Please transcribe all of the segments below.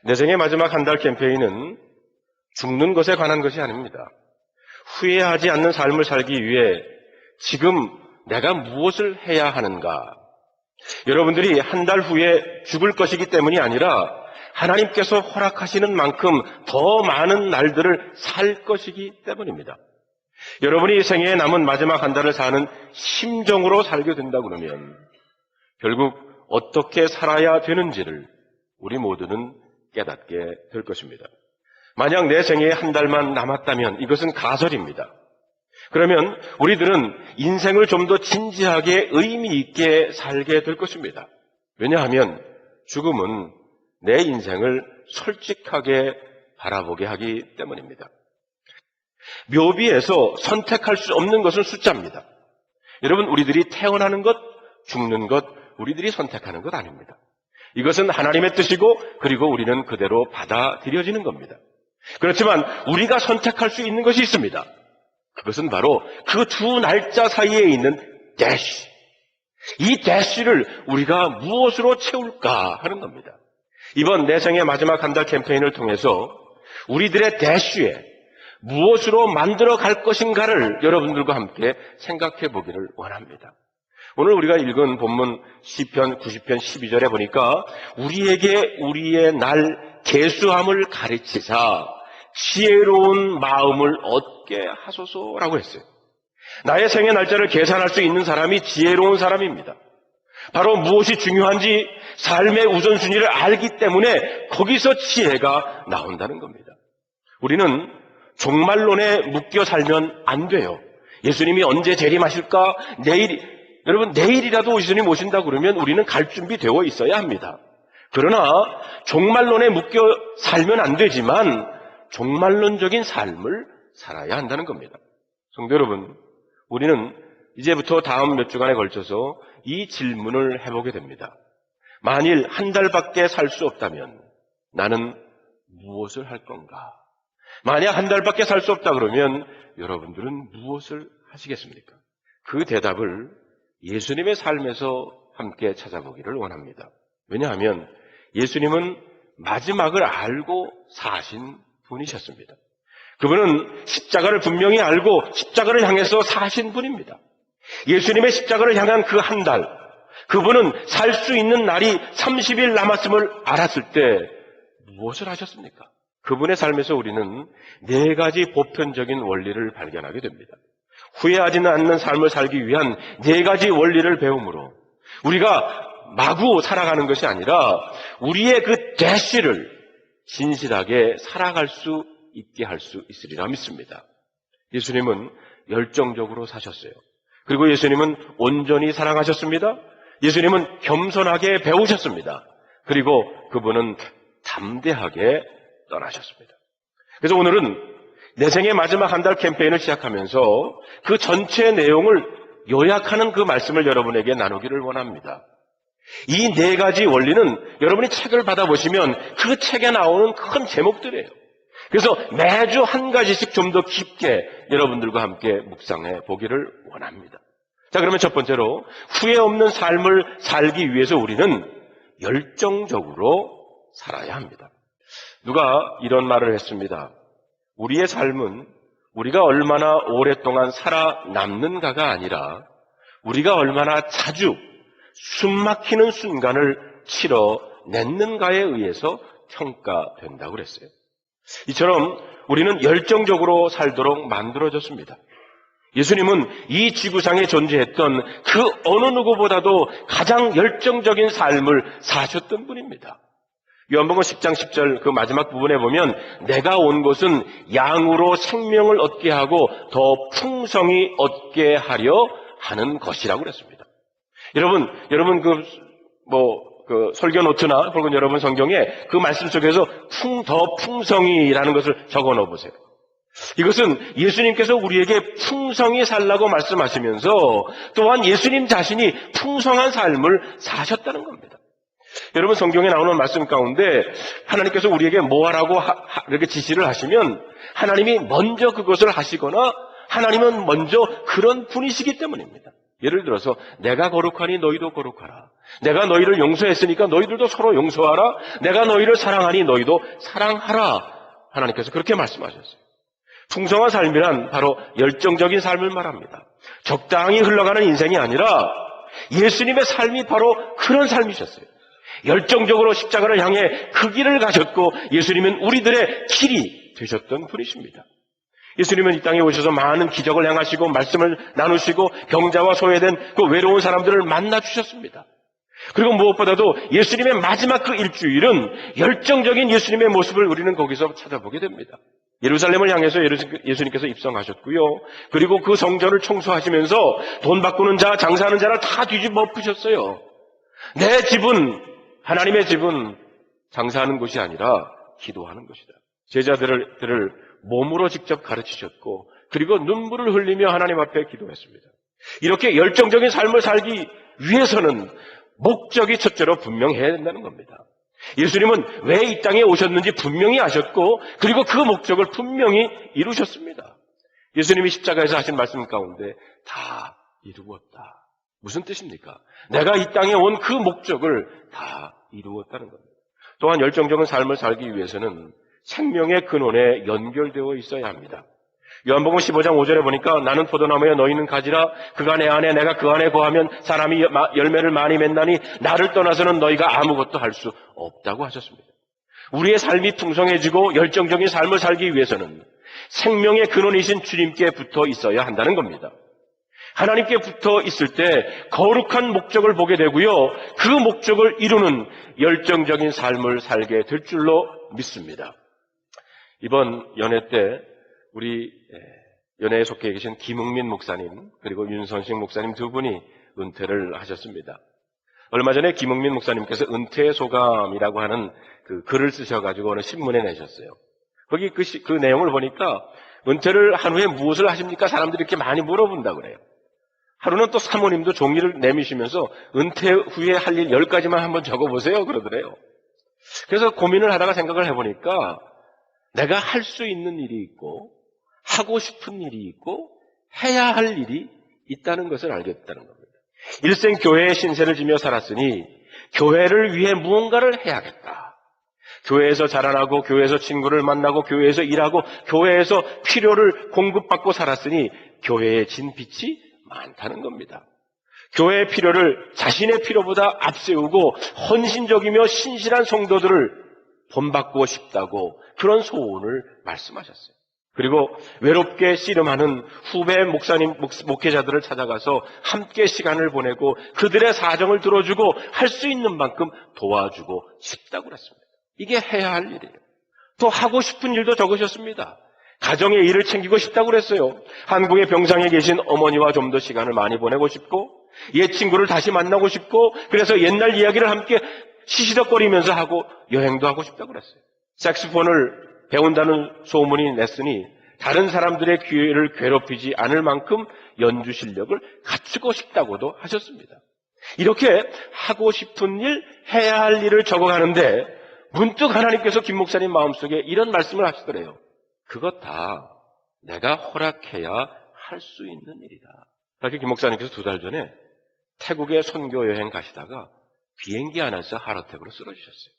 내 생의 마지막 한 달 캠페인은 죽는 것에 관한 것이 아닙니다. 후회하지 않는 삶을 살기 위해 지금 내가 무엇을 해야 하는가? 여러분들이 한 달 후에 죽을 것이기 때문이 아니라 하나님께서 허락하시는 만큼 더 많은 날들을 살 것이기 때문입니다. 여러분이 생애에 남은 마지막 한 달을 사는 심정으로 살게 된다 그러면 결국 어떻게 살아야 되는지를 우리 모두는 깨닫게 될 것입니다. 만약 내 생애에 한 달만 남았다면 이것은 가설입니다. 그러면 우리들은 인생을 좀 더 진지하게 의미 있게 살게 될 것입니다. 왜냐하면 죽음은 내 인생을 솔직하게 바라보게 하기 때문입니다. 묘비에서 선택할 수 없는 것은 숫자입니다. 여러분, 우리들이 태어나는 것, 죽는 것, 우리들이 선택하는 것 아닙니다. 이것은 하나님의 뜻이고 그리고 우리는 그대로 받아들여지는 겁니다. 그렇지만 우리가 선택할 수 있는 것이 있습니다. 그것은 바로 그 두 날짜 사이에 있는 대시. 이 대시를 우리가 무엇으로 채울까 하는 겁니다. 이번 내 생의 마지막 한 달 캠페인을 통해서 우리들의 대시에 무엇으로 만들어 갈 것인가를 여러분들과 함께 생각해 보기를 원합니다. 오늘 우리가 읽은 본문 시편 90편 12절에 보니까 우리에게 우리의 날 계수함을 가르치사 지혜로운 마음을 얻게 하소서라고 했어요. 나의 생애 날짜를 계산할 수 있는 사람이 지혜로운 사람입니다. 바로 무엇이 중요한지 삶의 우선순위를 알기 때문에 거기서 지혜가 나온다는 겁니다. 우리는 종말론에 묶여 살면 안 돼요. 예수님이 언제 재림하실까? 여러분 내일이라도 예수님 오신다 그러면 우리는 갈 준비 되어 있어야 합니다. 그러나 종말론에 묶여 살면 안 되지만 종말론적인 삶을 살아야 한다는 겁니다. 성도 여러분, 우리는 이제부터 다음 몇 주간에 걸쳐서 이 질문을 해보게 됩니다. 만일 한 달밖에 살 수 없다면 나는 무엇을 할 건가? 만약 한 달밖에 살 수 없다 그러면 여러분들은 무엇을 하시겠습니까? 그 대답을 예수님의 삶에서 함께 찾아보기를 원합니다. 왜냐하면 예수님은 마지막을 알고 사신 분이셨습니다. 그분은 십자가를 분명히 알고 십자가를 향해서 사신 분입니다. 예수님의 십자가를 향한 그 한 달, 그분은 살 수 있는 날이 30일 남았음을 알았을 때 무엇을 하셨습니까? 그분의 삶에서 우리는 네 가지 보편적인 원리를 발견하게 됩니다. 후회하지는 않는 삶을 살기 위한 네 가지 원리를 배움으로 우리가 마구 살아가는 것이 아니라 우리의 그 대시를 진실하게 살아갈 수 있게 할 수 있으리라 믿습니다. 예수님은 열정적으로 사셨어요. 그리고 예수님은 온전히 사랑하셨습니다. 예수님은 겸손하게 배우셨습니다. 그리고 그분은 담대하게 떠나셨습니다. 그래서 오늘은 내 생의 마지막 한 달 캠페인을 시작하면서 그 전체 내용을 요약하는 그 말씀을 여러분에게 나누기를 원합니다. 이 네 가지 원리는 여러분이 책을 받아보시면 그 책에 나오는 큰 제목들이에요. 그래서 매주 한 가지씩 좀 더 깊게 여러분들과 함께 묵상해 보기를 원합니다. 자, 그러면 첫 번째로 후회 없는 삶을 살기 위해서 우리는 열정적으로 살아야 합니다. 누가 이런 말을 했습니다. 우리의 삶은 우리가 얼마나 오랫동안 살아남는가가 아니라 우리가 얼마나 자주 숨막히는 순간을 치러냈는가에 의해서 평가된다고 그랬어요. 이처럼 우리는 열정적으로 살도록 만들어졌습니다. 예수님은 이 지구상에 존재했던 그 어느 누구보다도 가장 열정적인 삶을 사셨던 분입니다. 요한복음 10장 10절 그 마지막 부분에 보면 내가 온 것은 양으로 생명을 얻게 하고 더 풍성히 얻게 하려 하는 것이라고 그랬습니다. 여러분 그 설교 노트나 혹은 여러분 성경에 그 말씀 속에서 더 풍성히라는 것을 적어 넣어 보세요. 이것은 예수님께서 우리에게 풍성히 살라고 말씀하시면서 또한 예수님 자신이 풍성한 삶을 사셨다는 겁니다. 여러분 성경에 나오는 말씀 가운데 하나님께서 우리에게 뭐 하라고 이렇게 지시를 하시면 하나님이 먼저 그것을 하시거나 하나님은 먼저 그런 분이시기 때문입니다. 예를 들어서 내가 거룩하니 너희도 거룩하라. 내가 너희를 용서했으니까 너희들도 서로 용서하라. 내가 너희를 사랑하니 너희도 사랑하라. 하나님께서 그렇게 말씀하셨어요. 풍성한 삶이란 바로 열정적인 삶을 말합니다. 적당히 흘러가는 인생이 아니라 예수님의 삶이 바로 그런 삶이셨어요. 열정적으로 십자가를 향해 그 길을 가셨고 예수님은 우리들의 길이 되셨던 분이십니다. 예수님은 이 땅에 오셔서 많은 기적을 행하시고 말씀을 나누시고 병자와 소외된 그 외로운 사람들을 만나 주셨습니다. 그리고 무엇보다도 예수님의 마지막 그 일주일은 열정적인 예수님의 모습을 우리는 거기서 찾아보게 됩니다. 예루살렘을 향해서 예수님께서 입성하셨고요. 그리고 그 성전을 청소하시면서 돈 바꾸는 자, 장사하는 자를 다 뒤집어 엎으셨어요. 내 집은, 하나님의 집은 장사하는 곳이 아니라 기도하는 곳이다. 제자들을 몸으로 직접 가르치셨고 그리고 눈물을 흘리며 하나님 앞에 기도했습니다. 이렇게 열정적인 삶을 살기 위해서는 목적이 첫째로 분명해야 된다는 겁니다. 예수님은 왜 이 땅에 오셨는지 분명히 아셨고 그리고 그 목적을 분명히 이루셨습니다. 예수님이 십자가에서 하신 말씀 가운데 다 이루었다. 무슨 뜻입니까? 내가 이 땅에 온 그 목적을 다 이루었다는 겁니다. 또한 열정적인 삶을 살기 위해서는 생명의 근원에 연결되어 있어야 합니다. 요한복음 15장 5절에 보니까 나는 포도나무에 너희는 가지라 그가 내 안에 내가 그 안에 거하면 사람이 열매를 많이 맺나니 나를 떠나서는 너희가 아무것도 할 수 없다고 하셨습니다. 우리의 삶이 풍성해지고 열정적인 삶을 살기 위해서는 생명의 근원이신 주님께 붙어 있어야 한다는 겁니다. 하나님께 붙어 있을 때 거룩한 목적을 보게 되고요. 그 목적을 이루는 열정적인 삶을 살게 될 줄로 믿습니다. 이번 연회 때 우리 연회에 속해 계신 김흥민 목사님 그리고 윤선식 목사님 두 분이 은퇴를 하셨습니다. 얼마 전에 김흥민 목사님께서 은퇴 소감이라고 하는 그 글을 쓰셔가지고 어느 신문에 내셨어요. 거기 그 내용을 보니까 은퇴를 한 후에 무엇을 하십니까? 사람들이 이렇게 많이 물어본다고 그래요. 하루는 또 사모님도 종이를 내미시면서 은퇴 후에 할 일 10가지만 한번 적어보세요 그러더래요. 그래서 고민을 하다가 생각을 해보니까 내가 할 수 있는 일이 있고 하고 싶은 일이 있고 해야 할 일이 있다는 것을 알겠다는 겁니다. 일생 교회의 신세를 지며 살았으니 교회를 위해 무언가를 해야겠다. 교회에서 자라나고 교회에서 친구를 만나고 교회에서 일하고 교회에서 필요를 공급받고 살았으니 교회에 진 빛이 많다는 겁니다. 교회의 필요를 자신의 필요보다 앞세우고 헌신적이며 신실한 성도들을 본받고 싶다고 그런 소원을 말씀하셨어요. 그리고 외롭게 씨름하는 후배 목사님, 목회자들을 찾아가서 함께 시간을 보내고 그들의 사정을 들어주고 할 수 있는 만큼 도와주고 싶다고 그랬습니다. 이게 해야 할 일이에요. 또 하고 싶은 일도 적으셨습니다. 가정의 일을 챙기고 싶다고 그랬어요. 한국의 병상에 계신 어머니와 좀 더 시간을 많이 보내고 싶고 옛 친구를 다시 만나고 싶고 그래서 옛날 이야기를 함께 시시덕거리면서 하고 여행도 하고 싶다고 그랬어요. 색소폰을 배운다는 소문이 냈으니 다른 사람들의 귀를 괴롭히지 않을 만큼 연주 실력을 갖추고 싶다고도 하셨습니다. 이렇게 하고 싶은 일, 해야 할 일을 적어가는데 문득 하나님께서 김 목사님 마음속에 이런 말씀을 하시더래요. 그것 다 내가 허락해야 할 수 있는 일이다. 그렇게 김 목사님께서 2달 전에 태국에 선교 여행 가시다가 비행기 안에서 하루택으로 쓰러지셨어요.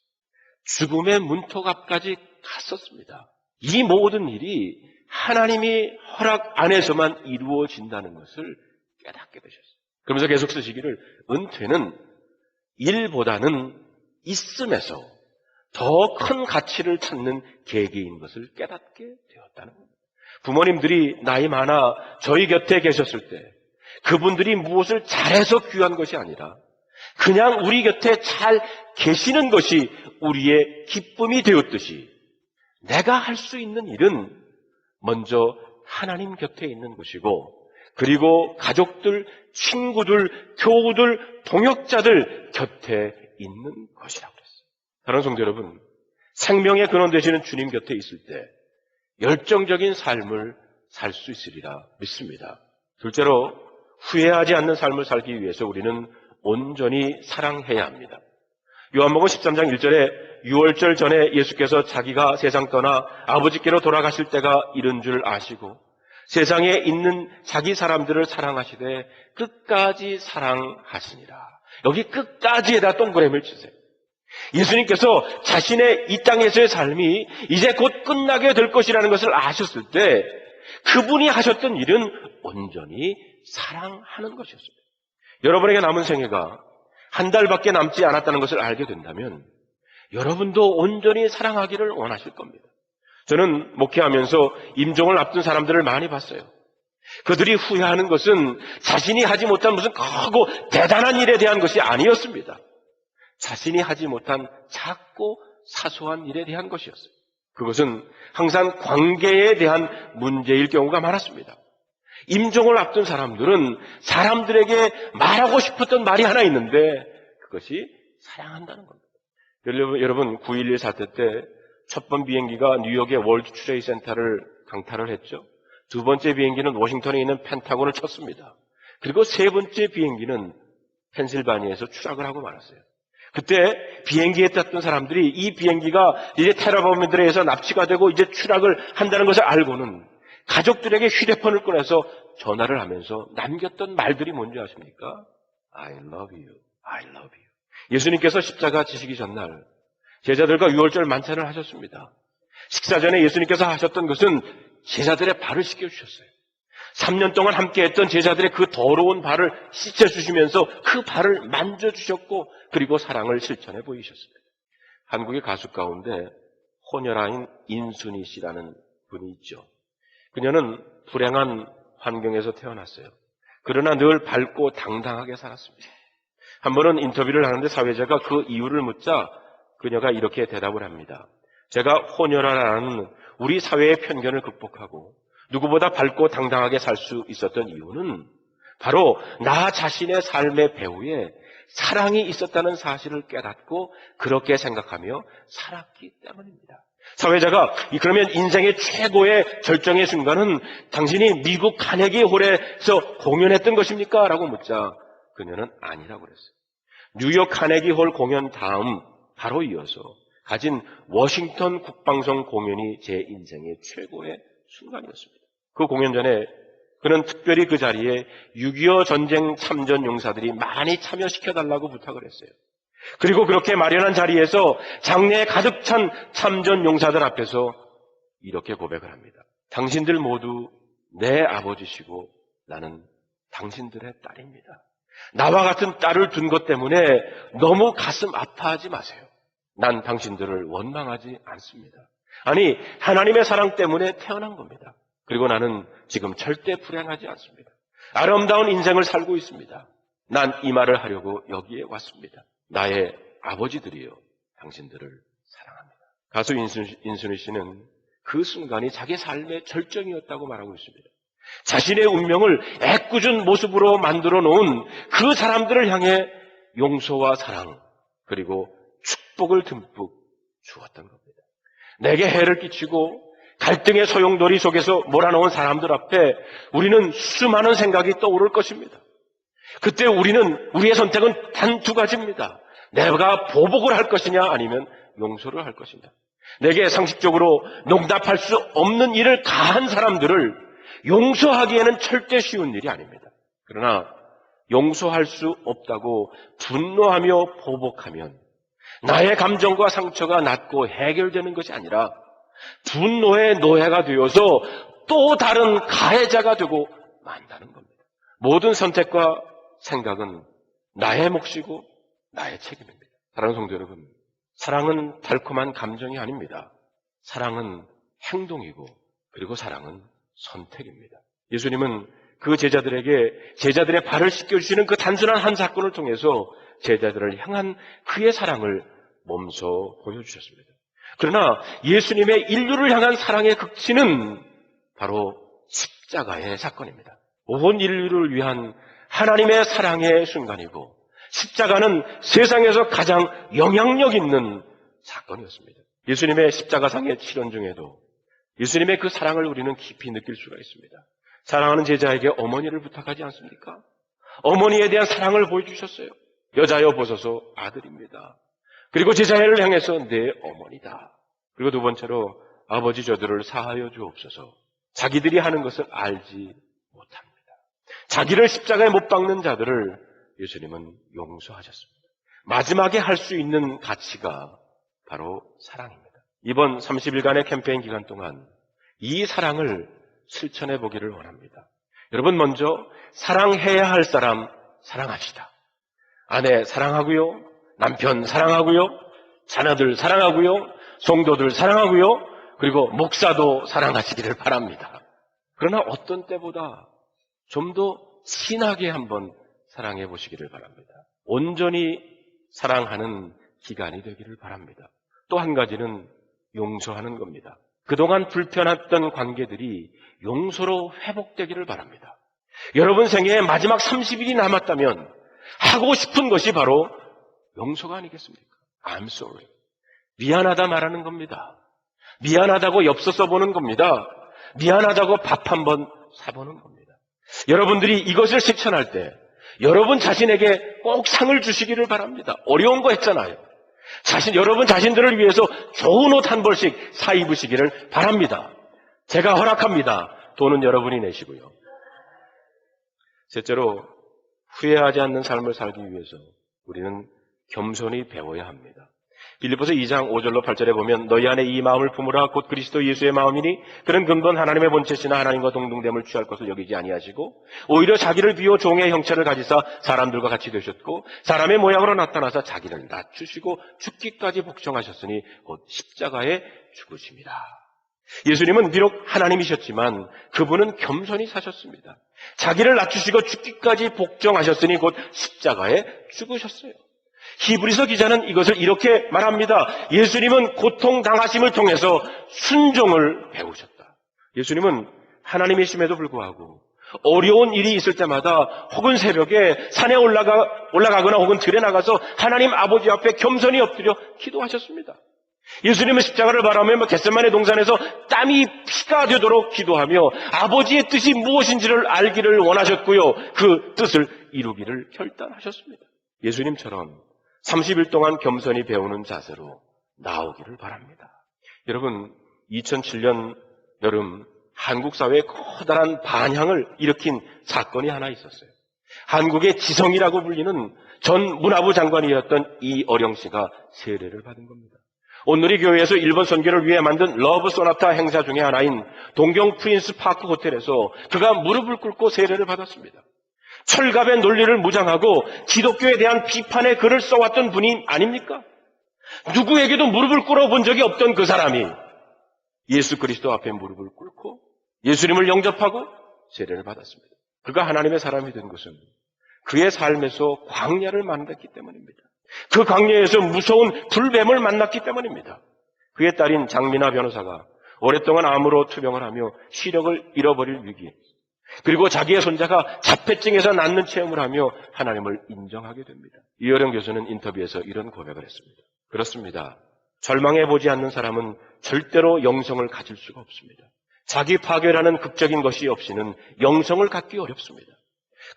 죽음의 문턱 앞까지 갔었습니다. 이 모든 일이 하나님이 허락 안에서만 이루어진다는 것을 깨닫게 되셨어요. 그러면서 계속 쓰시기를 은퇴는 일보다는 있음에서 더 큰 가치를 찾는 계기인 것을 깨닫게 되었다는 겁니다. 부모님들이 나이 많아 저희 곁에 계셨을 때 그분들이 무엇을 잘해서 귀한 것이 아니라 그냥 우리 곁에 잘 계시는 것이 우리의 기쁨이 되었듯이 내가 할 수 있는 일은 먼저 하나님 곁에 있는 것이고 그리고 가족들, 친구들, 교우들, 동역자들 곁에 있는 것이라고 그랬어요. 사랑하는 성도 여러분, 생명의 근원 되시는 주님 곁에 있을 때 열정적인 삶을 살 수 있으리라 믿습니다. 둘째로 후회하지 않는 삶을 살기 위해서 우리는 온전히 사랑해야 합니다. 요한복음 13장 1절에 6월절 전에 예수께서 자기가 세상 떠나 아버지께로 돌아가실 때가 이른 줄 아시고 세상에 있는 자기 사람들을 사랑하시되 끝까지 사랑하시니라. 여기 끝까지에다 동그라미를 치세요. 예수님께서 자신의 이 땅에서의 삶이 이제 곧 끝나게 될 것이라는 것을 아셨을 때 그분이 하셨던 일은 온전히 사랑하는 것이었습니다. 여러분에게 남은 생애가 한 달밖에 남지 않았다는 것을 알게 된다면 여러분도 온전히 사랑하기를 원하실 겁니다. 저는 목회하면서 임종을 앞둔 사람들을 많이 봤어요. 그들이 후회하는 것은 자신이 하지 못한 무슨 크고 대단한 일에 대한 것이 아니었습니다. 자신이 하지 못한 작고 사소한 일에 대한 것이었어요. 그것은 항상 관계에 대한 문제일 경우가 많았습니다. 임종을 앞둔 사람들은 사람들에게 말하고 싶었던 말이 하나 있는데 그것이 사랑한다는 겁니다. 여러분 9.11 사태 때 첫 번 비행기가 뉴욕의 월드 트레이드 센터를 강탈을 했죠. 두 번째 비행기는 워싱턴에 있는 펜타곤을 쳤습니다. 그리고 세 번째 비행기는 펜실바니아에서 추락을 하고 말았어요. 그때 비행기에 탔던 사람들이 이 비행기가 이제 테러범들에 의해서 납치가 되고 이제 추락을 한다는 것을 알고는 가족들에게 휴대폰을 꺼내서 전화를 하면서 남겼던 말들이 뭔지 아십니까? I love you, I love you. 예수님께서 십자가 지시기 전날 제자들과 유월절 만찬을 하셨습니다. 식사 전에 예수님께서 하셨던 것은 제자들의 발을 씻겨주셨어요. 3년 동안 함께했던 제자들의 그 더러운 발을 씻어주시면서 그 발을 만져주셨고 그리고 사랑을 실천해 보이셨습니다. 한국의 가수 가운데 호녀라인 인순이 씨라는 분이 있죠. 그녀는 불행한 환경에서 태어났어요. 그러나 늘 밝고 당당하게 살았습니다. 한 번은 인터뷰를 하는데 사회자가 그 이유를 묻자 그녀가 이렇게 대답을 합니다. 제가 호녀라는 우리 사회의 편견을 극복하고 누구보다 밝고 당당하게 살 수 있었던 이유는 바로 나 자신의 삶의 배후에 사랑이 있었다는 사실을 깨닫고 그렇게 생각하며 살았기 때문입니다. 사회자가 그러면 인생의 최고의 절정의 순간은 당신이 미국 카네기 홀에서 공연했던 것입니까? 라고 묻자 그녀는 아니라고 그랬어요. 뉴욕 카네기 홀 공연 다음 바로 이어서 가진 워싱턴 국방성 공연이 제 인생의 최고의 순간이었습니다. 그 공연 전에 그는 특별히 그 자리에 6.25 전쟁 참전 용사들이 많이 참여시켜달라고 부탁을 했어요. 그리고 그렇게 마련한 자리에서 장내에 가득 찬 참전 용사들 앞에서 이렇게 고백을 합니다. 당신들 모두 내 아버지시고 나는 당신들의 딸입니다. 나와 같은 딸을 둔 것 때문에 너무 가슴 아파하지 마세요. 난 당신들을 원망하지 않습니다. 아니, 하나님의 사랑 때문에 태어난 겁니다. 그리고 나는 지금 절대 불행하지 않습니다. 아름다운 인생을 살고 있습니다. 난 이 말을 하려고 여기에 왔습니다. 나의 아버지들이요, 당신들을 사랑합니다. 가수 인순이 씨는 그 순간이 자기 삶의 절정이었다고 말하고 있습니다. 자신의 운명을 애꿎은 모습으로 만들어 놓은 그 사람들을 향해 용서와 사랑 그리고 축복을 듬뿍 주었던 겁니다. 내게 해를 끼치고 갈등의 소용돌이 속에서 몰아넣은 사람들 앞에 우리는 수많은 생각이 떠오를 것입니다. 그때 우리의 선택은 단 두 가지입니다. 내가 보복을 할 것이냐 아니면 용서를 할 것이냐. 내게 상식적으로 용납할 수 없는 일을 가한 사람들을 용서하기에는 절대 쉬운 일이 아닙니다. 그러나 용서할 수 없다고 분노하며 보복하면 나의 감정과 상처가 낫고 해결되는 것이 아니라 분노의 노예가 되어서 또 다른 가해자가 되고 만다는 겁니다. 모든 선택과 생각은 나의 몫이고 나의 책임입니다. 사랑하는 성도 여러분, 사랑은 달콤한 감정이 아닙니다. 사랑은 행동이고 그리고 사랑은 선택입니다. 예수님은 그 제자들의 발을 씻겨주시는 그 단순한 한 사건을 통해서 제자들을 향한 그의 사랑을 몸소 보여주셨습니다. 그러나 예수님의 인류를 향한 사랑의 극치는 바로 십자가의 사건입니다. 온 인류를 위한 하나님의 사랑의 순간이고 십자가는 세상에서 가장 영향력 있는 사건이었습니다. 예수님의 십자가상의 치료 중에도 예수님의 그 사랑을 우리는 깊이 느낄 수가 있습니다. 사랑하는 제자에게 어머니를 부탁하지 않습니까? 어머니에 대한 사랑을 보여주셨어요. 여자여 보소서 아들입니다. 그리고 제자를 향해서 내 어머니다. 그리고 두 번째로 아버지 저들을 사하여 주옵소서. 자기들이 하는 것을 알지 못합니다. 자기를 십자가에 못 박는 자들을 예수님은 용서하셨습니다. 마지막에 할 수 있는 가치가 바로 사랑입니다. 이번 30일간의 캠페인 기간 동안 이 사랑을 실천해 보기를 원합니다. 여러분, 먼저 사랑해야 할 사람 사랑합시다. 아내 사랑하고요, 남편 사랑하고요, 자녀들 사랑하고요, 성도들 사랑하고요, 그리고 목사도 사랑하시기를 바랍니다. 그러나 어떤 때보다 좀 더 진하게 한번 사랑해 보시기를 바랍니다. 온전히 사랑하는 기간이 되기를 바랍니다. 또 한 가지는 용서하는 겁니다. 그동안 불편했던 관계들이 용서로 회복되기를 바랍니다. 여러분 생애에 마지막 30일이 남았다면 하고 싶은 것이 바로 용서가 아니겠습니까? I'm sorry. 미안하다 말하는 겁니다. 미안하다고 엽서 써보는 겁니다. 미안하다고 밥 한번 사보는 겁니다. 여러분들이 이것을 실천할 때 여러분 자신에게 꼭 상을 주시기를 바랍니다. 어려운 거 했잖아요. 여러분 자신들을 위해서 좋은 옷 한 벌씩 사 입으시기를 바랍니다. 제가 허락합니다. 돈은 여러분이 내시고요. 셋째로, 후회하지 않는 삶을 살기 위해서 우리는 겸손히 배워야 합니다. 빌립보서 2장 5절로 8절에 보면 너희 안에 이 마음을 품으라 곧 그리스도 예수의 마음이니 그는 근본 하나님의 본체시나 하나님과 동등됨을 취할 것을 여기지 아니하시고 오히려 자기를 비워 종의 형체를 가지사 사람들과 같이 되셨고 사람의 모양으로 나타나사 자기를 낮추시고 죽기까지 복종하셨으니 곧 십자가에 죽으심이라. 예수님은 비록 하나님이셨지만 그분은 겸손히 사셨습니다. 자기를 낮추시고 죽기까지 복종하셨으니 곧 십자가에 죽으셨어요. 히브리서 기자는 이것을 이렇게 말합니다. 예수님은 고통당하심을 통해서 순종을 배우셨다. 예수님은 하나님이심에도 불구하고 어려운 일이 있을 때마다 혹은 새벽에 산에 올라가거나 혹은 들에 나가서 하나님 아버지 앞에 겸손히 엎드려 기도하셨습니다. 예수님은 십자가를 바라며 겟세마네 동산에서 땀이 피가 되도록 기도하며 아버지의 뜻이 무엇인지를 알기를 원하셨고요. 그 뜻을 이루기를 결단하셨습니다. 예수님처럼 30일 동안 겸손히 배우는 자세로 나오기를 바랍니다. 여러분, 2007년 여름 한국 사회에 커다란 반향을 일으킨 사건이 하나 있었어요. 한국의 지성이라고 불리는 전 문화부 장관이었던 이어령 씨가 세례를 받은 겁니다. 온누리 교회에서 일본 선교를 위해 만든 러브 소나타 행사 중에 하나인 동경 프린스 파크 호텔에서 그가 무릎을 꿇고 세례를 받았습니다. 철갑의 논리를 무장하고 기독교에 대한 비판의 글을 써왔던 분이 아닙니까? 누구에게도 무릎을 꿇어본 적이 없던 그 사람이 예수 그리스도 앞에 무릎을 꿇고 예수님을 영접하고 세례를 받았습니다. 그가 하나님의 사람이 된 것은 그의 삶에서 광야를 만났기 때문입니다. 그 광야에서 무서운 불뱀을 만났기 때문입니다. 그의 딸인 장민아 변호사가 오랫동안 암으로 투병을 하며 시력을 잃어버릴 위기, 그리고 자기의 손자가 자폐증에서 낫는 체험을 하며 하나님을 인정하게 됩니다. 이어령 교수는 인터뷰에서 이런 고백을 했습니다. 그렇습니다. 절망해보지 않는 사람은 절대로 영성을 가질 수가 없습니다. 자기 파괴라는 극적인 것이 없이는 영성을 갖기 어렵습니다.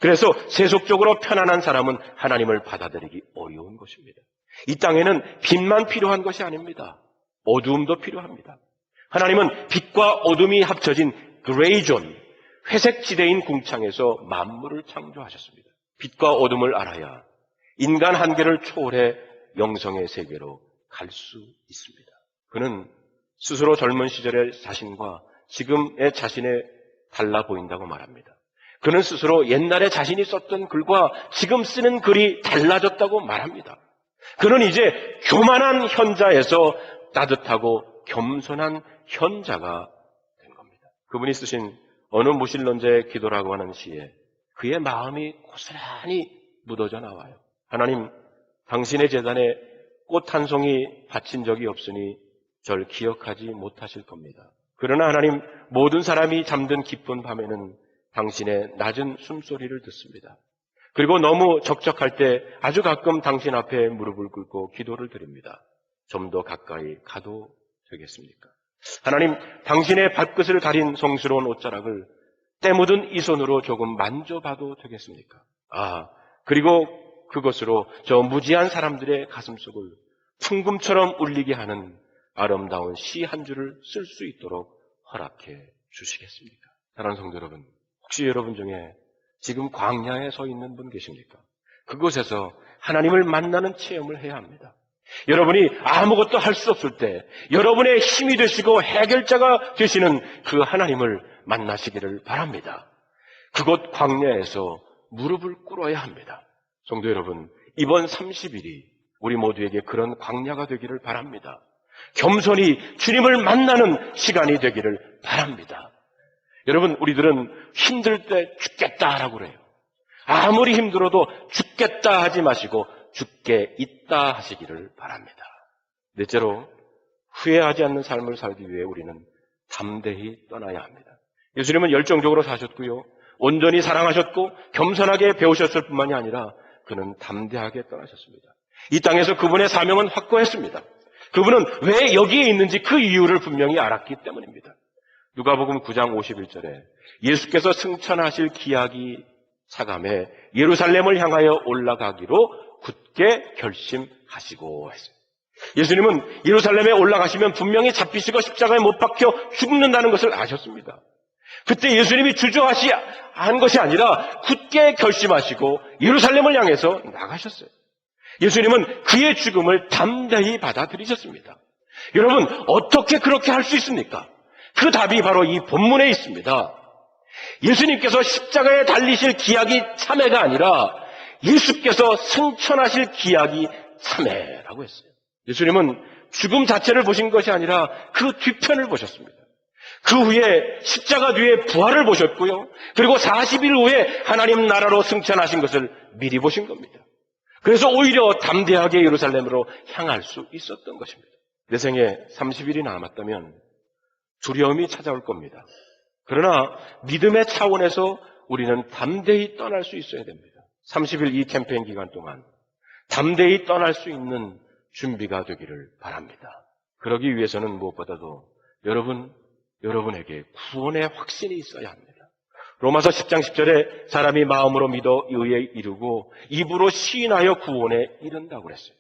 그래서 세속적으로 편안한 사람은 하나님을 받아들이기 어려운 것입니다. 이 땅에는 빛만 필요한 것이 아닙니다. 어두움도 필요합니다. 하나님은 빛과 어둠이 합쳐진 그레이존, 회색 지대인 궁창에서 만물을 창조하셨습니다. 빛과 어둠을 알아야 인간 한계를 초월해 영성의 세계로 갈 수 있습니다. 그는 스스로 젊은 시절의 자신과 지금의 자신에 달라 보인다고 말합니다. 그는 스스로 옛날에 자신이 썼던 글과 지금 쓰는 글이 달라졌다고 말합니다. 그는 이제 교만한 현자에서 따뜻하고 겸손한 현자가 된 겁니다. 그분이 쓰신 어느 무신론자의 기도라고 하는 시에 그의 마음이 고스란히 묻어져 나와요. 하나님, 당신의 제단에 꽃 한 송이 바친 적이 없으니 절 기억하지 못하실 겁니다. 그러나 하나님, 모든 사람이 잠든 깊은 밤에는 당신의 낮은 숨소리를 듣습니다. 그리고 너무 적적할 때 아주 가끔 당신 앞에 무릎을 꿇고 기도를 드립니다. 좀 더 가까이 가도 되겠습니까? 하나님, 당신의 발끝을 가린 성스러운 옷자락을 때 묻은 이 손으로 조금 만져봐도 되겠습니까? 그리고 그것으로 저 무지한 사람들의 가슴속을 풍금처럼 울리게 하는 아름다운 시 한 줄을 쓸 수 있도록 허락해 주시겠습니까? 사랑하는 성도 여러분, 혹시 여러분 중에 지금 광야에 서 있는 분 계십니까? 그곳에서 하나님을 만나는 체험을 해야 합니다. 여러분이 아무것도 할 수 없을 때 여러분의 힘이 되시고 해결자가 되시는 그 하나님을 만나시기를 바랍니다. 그곳 광야에서 무릎을 꿇어야 합니다. 성도 여러분, 이번 30일이 우리 모두에게 그런 광야가 되기를 바랍니다. 겸손히 주님을 만나는 시간이 되기를 바랍니다. 여러분, 우리들은 힘들 때 죽겠다라고 그래요. 아무리 힘들어도 죽겠다 하지 마시고 죽게 있다 하시기를 바랍니다. 넷째로, 후회하지 않는 삶을 살기 위해 우리는 담대히 떠나야 합니다. 예수님은 열정적으로 사셨고요, 온전히 사랑하셨고 겸손하게 배우셨을 뿐만이 아니라 그는 담대하게 떠나셨습니다. 이 땅에서 그분의 사명은 확고했습니다. 그분은 왜 여기에 있는지 그 이유를 분명히 알았기 때문입니다. 누가복음 9장 51절에 예수께서 승천하실 기약이 차감해 예루살렘을 향하여 올라가기로 굳게 결심하시고 했습니다. 예수님은 예루살렘에 올라가시면 분명히 잡히시고 십자가에 못 박혀 죽는다는 것을 아셨습니다. 그때 예수님이 주저한 것이 아니라 굳게 결심하시고 예루살렘을 향해서 나가셨어요. 예수님은 그의 죽음을 담대히 받아들이셨습니다. 여러분, 어떻게 그렇게 할 수 있습니까? 그 답이 바로 이 본문에 있습니다. 예수님께서 십자가에 달리실 기약이 참회가 아니라 예수께서 승천하실 기약이 참회라고 했어요. 예수님은 죽음 자체를 보신 것이 아니라 그 뒤편을 보셨습니다. 그 후에 십자가 뒤에 부활을 보셨고요, 그리고 40일 후에 하나님 나라로 승천하신 것을 미리 보신 겁니다. 그래서 오히려 담대하게 예루살렘으로 향할 수 있었던 것입니다. 내 생에 30일이 남았다면 두려움이 찾아올 겁니다. 그러나 믿음의 차원에서 우리는 담대히 떠날 수 있어야 됩니다. 30일 이 캠페인 기간 동안 담대히 떠날 수 있는 준비가 되기를 바랍니다. 그러기 위해서는 무엇보다도 여러분에게 구원의 확신이 있어야 합니다. 로마서 10장 10절에 사람이 마음으로 믿어 의에 이르고 입으로 시인하여 구원에 이른다고 그랬어요.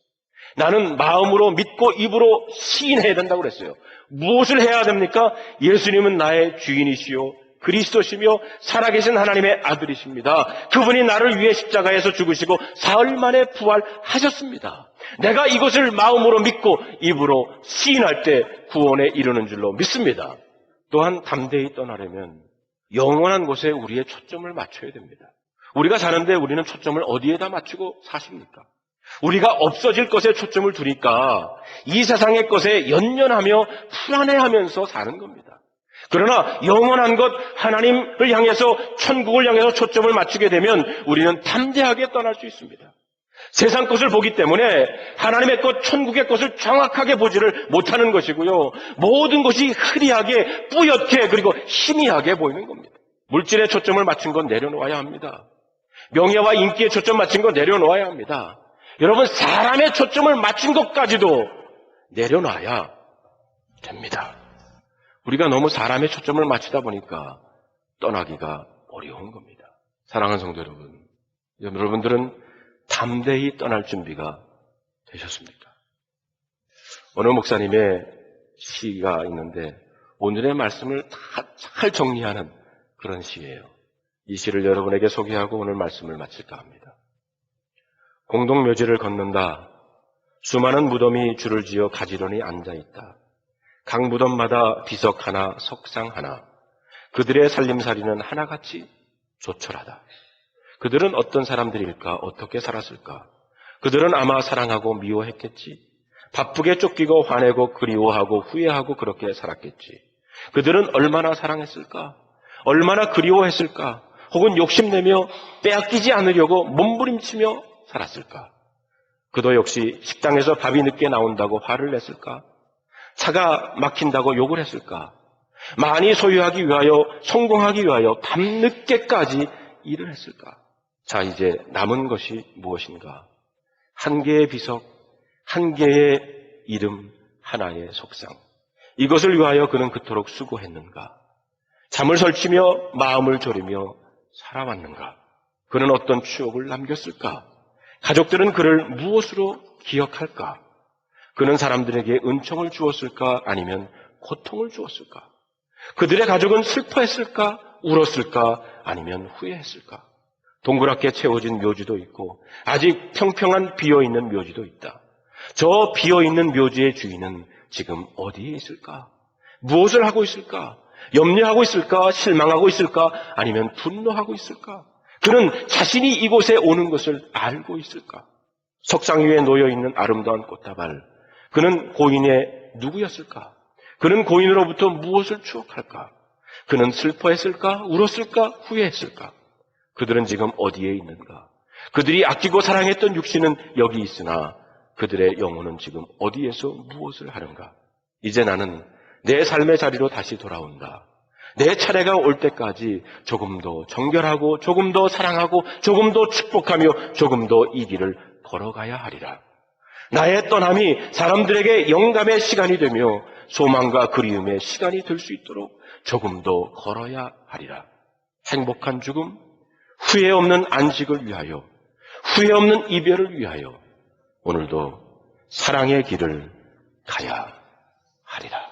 나는 마음으로 믿고 입으로 시인해야 된다고 그랬어요. 무엇을 해야 됩니까? 예수님은 나의 주인이시요 그리스도시며 살아계신 하나님의 아들이십니다. 그분이 나를 위해 십자가에서 죽으시고 사흘 만에 부활하셨습니다. 내가 이것을 마음으로 믿고 입으로 시인할 때 구원에 이르는 줄로 믿습니다. 또한 담대히 떠나려면 영원한 곳에 우리의 초점을 맞춰야 됩니다. 우리가 사는데 우리는 초점을 어디에다 맞추고 사십니까? 우리가 없어질 것에 초점을 두니까 이 세상의 것에 연연하며 불안해하면서 사는 겁니다. 그러나 영원한 것 하나님을 향해서, 천국을 향해서 초점을 맞추게 되면 우리는 담대하게 떠날 수 있습니다. 세상 것을 보기 때문에 하나님의 것, 천국의 것을 정확하게 보지를 못하는 것이고요, 모든 것이 흐리하게, 뿌옇게, 그리고 희미하게 보이는 겁니다. 물질에 초점을 맞춘 건 내려놓아야 합니다. 명예와 인기에 초점 맞춘 건 내려놓아야 합니다. 여러분, 사람의 초점을 맞춘 것까지도 내려놔야 됩니다. 우리가 너무 사람의 초점을 맞추다 보니까 떠나기가 어려운 겁니다. 사랑하는 성도 여러분, 여러분들은 담대히 떠날 준비가 되셨습니까? 어느 목사님의 시가 있는데 오늘의 말씀을 잘 정리하는 그런 시예요. 이 시를 여러분에게 소개하고 오늘 말씀을 마칠까 합니다. 공동묘지를 걷는다. 수많은 무덤이 줄을 지어 가지런히 앉아있다. 각 무덤마다 비석 하나, 석상 하나. 그들의 살림살이는 하나같이 조촐하다. 그들은 어떤 사람들일까? 어떻게 살았을까? 그들은 아마 사랑하고 미워했겠지. 바쁘게 쫓기고 화내고 그리워하고 후회하고 그렇게 살았겠지. 그들은 얼마나 사랑했을까? 얼마나 그리워했을까? 혹은 욕심내며 빼앗기지 않으려고 몸부림치며 살았을까? 그도 역시 식당에서 밥이 늦게 나온다고 화를 냈을까? 차가 막힌다고 욕을 했을까? 많이 소유하기 위하여, 성공하기 위하여 밤늦게까지 일을 했을까? 자, 이제 남은 것이 무엇인가? 한 개의 비석, 한 개의 이름, 하나의 속상. 이것을 위하여 그는 그토록 수고했는가? 잠을 설치며 마음을 졸이며 살아왔는가? 그는 어떤 추억을 남겼을까? 가족들은 그를 무엇으로 기억할까? 그는 사람들에게 은총을 주었을까? 아니면 고통을 주었을까? 그들의 가족은 슬퍼했을까? 울었을까? 아니면 후회했을까? 동그랗게 채워진 묘지도 있고 아직 평평한 비어있는 묘지도 있다. 저 비어있는 묘지의 주인은 지금 어디에 있을까? 무엇을 하고 있을까? 염려하고 있을까? 실망하고 있을까? 아니면 분노하고 있을까? 그는 자신이 이곳에 오는 것을 알고 있을까? 석상 위에 놓여있는 아름다운 꽃다발, 그는 고인의 누구였을까? 그는 고인으로부터 무엇을 추억할까? 그는 슬퍼했을까? 울었을까? 후회했을까? 그들은 지금 어디에 있는가? 그들이 아끼고 사랑했던 육신은 여기 있으나 그들의 영혼은 지금 어디에서 무엇을 하는가? 이제 나는 내 삶의 자리로 다시 돌아온다. 내 차례가 올 때까지 조금 더 정결하고 조금 더 사랑하고 조금 더 축복하며 조금 더 이 길을 걸어가야 하리라. 나의 떠남이 사람들에게 영감의 시간이 되며 소망과 그리움의 시간이 될 수 있도록 조금 더 걸어야 하리라. 행복한 죽음, 후회 없는 안식을 위하여, 후회 없는 이별을 위하여 오늘도 사랑의 길을 가야 하리라.